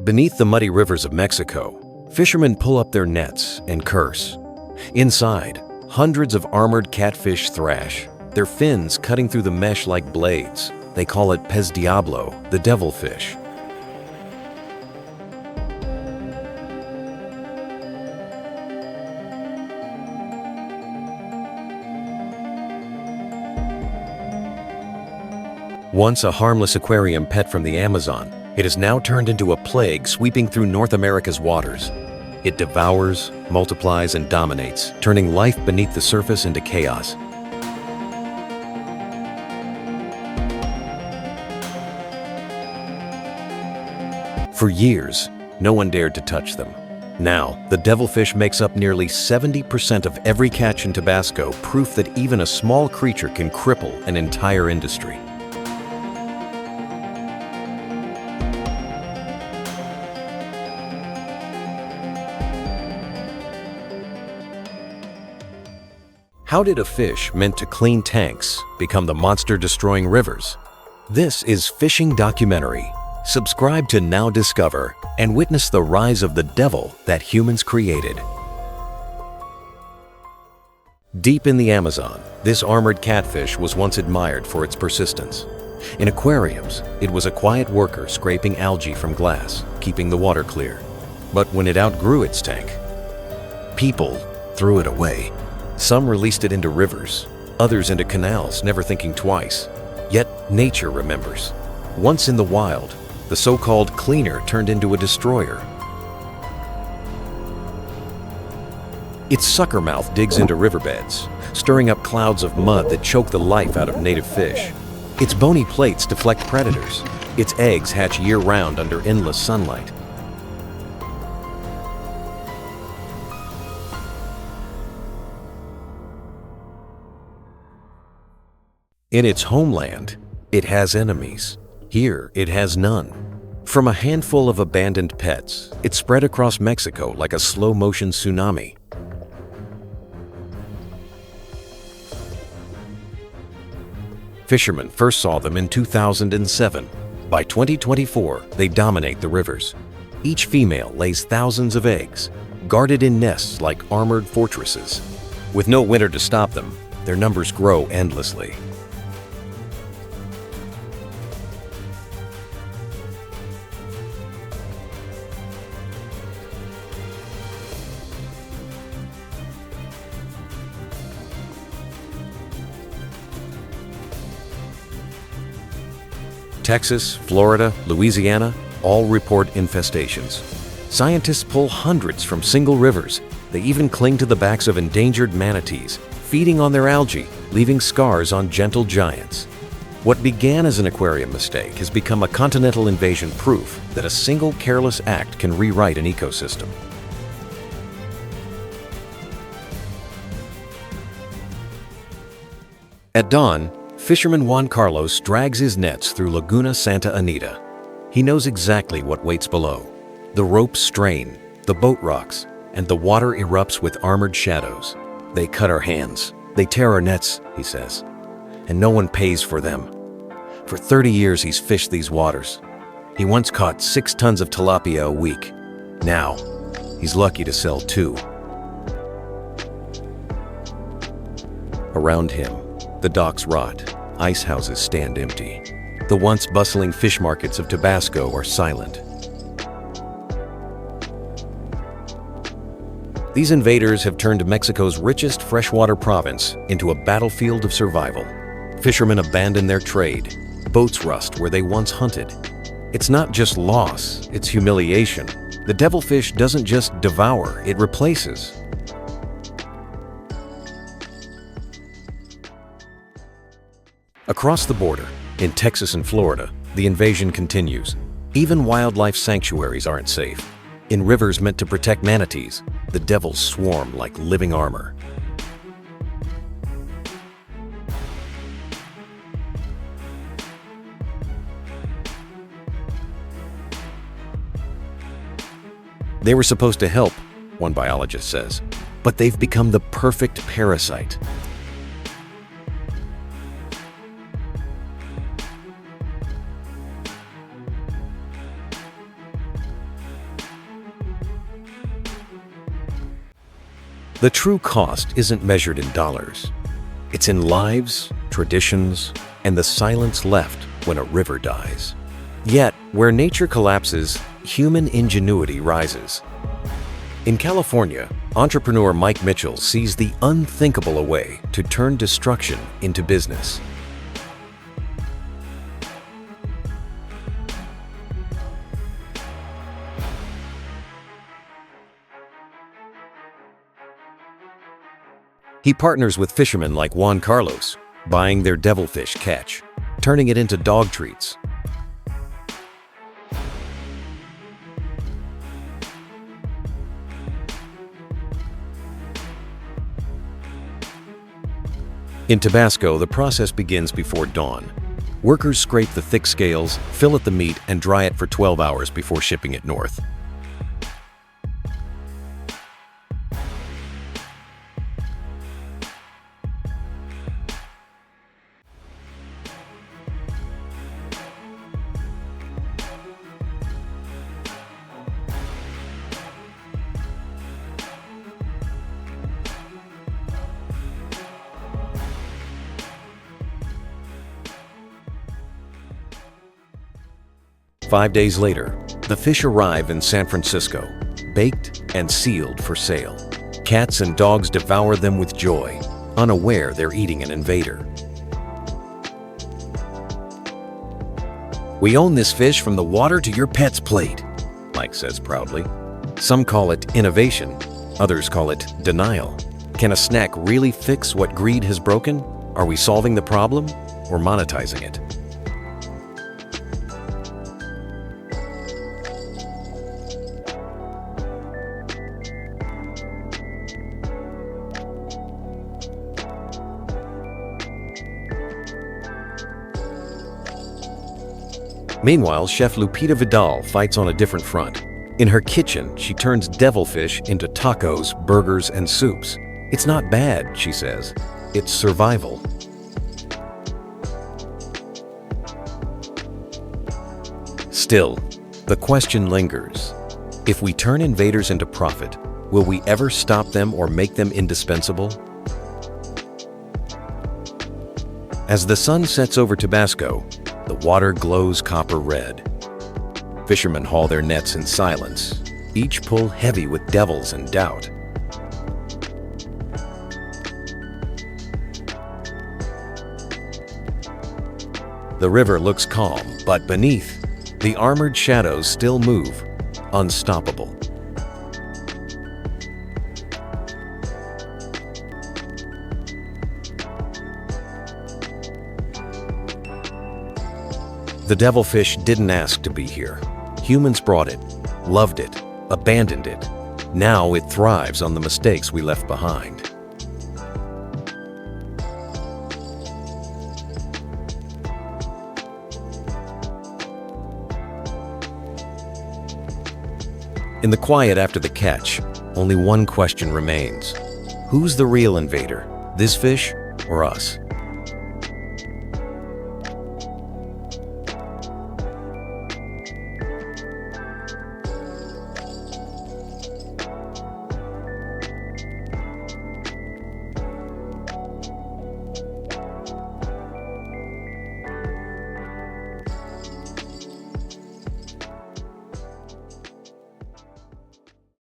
Beneath the muddy rivers of Mexico, fishermen pull up their nets and curse. Inside, hundreds of armored catfish thrash, their fins cutting through the mesh like blades. They call it pez diablo, the devilfish. Once a harmless aquarium pet from the Amazon, it has now turned into a plague sweeping through North America's waters. It devours, multiplies, and dominates, turning life beneath the surface into chaos. For years, no one dared to touch them. Now, the devilfish makes up nearly 70% of every catch in Tabasco, proof that even a small creature can cripple an entire industry. How did a fish meant to clean tanks become the monster-destroying rivers? This is Fishing Documentary. Subscribe to Now Discover and witness the rise of the devil that humans created. Deep in the Amazon, this armored catfish was once admired for its persistence. In aquariums, it was a quiet worker scraping algae from glass, keeping the water clear. But when it outgrew its tank, people threw it away. Some released it into rivers, others into canals, never thinking twice. Yet nature remembers. Once in the wild, the so-called cleaner turned into a destroyer. Its sucker mouth digs into riverbeds, stirring up clouds of mud that choke the life out of native fish. Its bony plates deflect predators. Its eggs hatch year-round under endless sunlight. In its homeland, it has enemies. Here, it has none. From a handful of abandoned pets, it spread across Mexico like a slow-motion tsunami. Fishermen first saw them in 2007. By 2024, they dominate the rivers. Each female lays thousands of eggs, guarded in nests like armored fortresses. With no winter to stop them, their numbers grow endlessly. Texas, Florida, Louisiana, all report infestations. Scientists pull hundreds from single rivers. They even cling to the backs of endangered manatees, feeding on their algae, leaving scars on gentle giants. What began as an aquarium mistake has become a continental invasion, proof that a single careless act can rewrite an ecosystem. At dawn, fisherman Juan Carlos drags his nets through Laguna Santa Anita. He knows exactly what waits below. The ropes strain, the boat rocks, and the water erupts with armored shadows. They cut our hands, they tear our nets, he says, and no one pays for them. For 30 years he's fished these waters. He once caught 6 tons of tilapia a week. Now, he's lucky to sell 2. Around him, the docks rot, ice houses stand empty. The once bustling fish markets of Tabasco are silent. These invaders have turned Mexico's richest freshwater province into a battlefield of survival. Fishermen abandon their trade. Boats rust where they once hunted. It's not just loss, it's humiliation. The devilfish doesn't just devour, it replaces. Across the border, in Texas and Florida, the invasion continues. Even wildlife sanctuaries aren't safe. In rivers meant to protect manatees, the devils swarm like living armor. They were supposed to help, one biologist says, but they've become the perfect parasite. The true cost isn't measured in dollars. It's in lives, traditions, and the silence left when a river dies. Yet, where nature collapses, human ingenuity rises. In California, entrepreneur Mike Mitchell sees the unthinkable a way to turn destruction into business. He partners with fishermen like Juan Carlos, buying their devilfish catch, turning it into dog treats. In Tabasco, the process begins before dawn. Workers scrape the thick scales, fillet the meat, and dry it for 12 hours before shipping it north. Five days later, the fish arrive in San Francisco, baked and sealed for sale. Cats and dogs devour them with joy, unaware they're eating an invader. "We own this fish from the water to your pet's plate," Mike says proudly. Some call it innovation, others call it denial. Can a snack really fix what greed has broken? Are we solving the problem or monetizing it? Meanwhile, Chef Lupita Vidal fights on a different front. In her kitchen, she turns devilfish into tacos, burgers, and soups. It's not bad, she says. It's survival. Still, the question lingers. If we turn invaders into profit, will we ever stop them or make them indispensable? As the sun sets over Tabasco, the water glows copper red. Fishermen haul their nets in silence, each pull heavy with devils and doubt. The river looks calm, but beneath, the armored shadows still move, unstoppable. The devilfish didn't ask to be here. Humans brought it, loved it, abandoned it. Now it thrives on the mistakes we left behind. In the quiet after the catch, only one question remains. Who's the real invader, this fish or us?